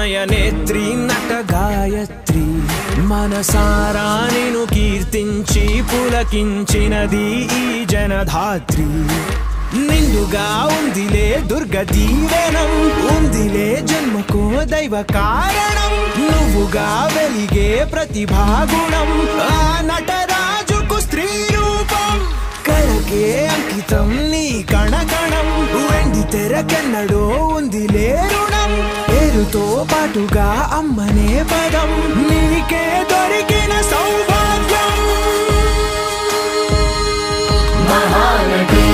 నయనేత్రి నట గాయత్రి మనసారా నిను కీర్తించి పులకించినది ఈ జనధాత్రి నిండుగా ఉందిలే దుర్గ దీవెనం ఉందిలే జన్మకో దైవ కారణం నువ్వుగా వెలిగే ప్రతిభాగుణం ఆ నటరాజుకు స్త్రీ రూపం కళకే అంకితం నీ కణకణం వెండి తెరకెన్నడో ఉందిలే రుణం పేరుతో పాటుగా అమ్మనే పదం నీకే దొరికిన సౌభాగ్యం మహానటి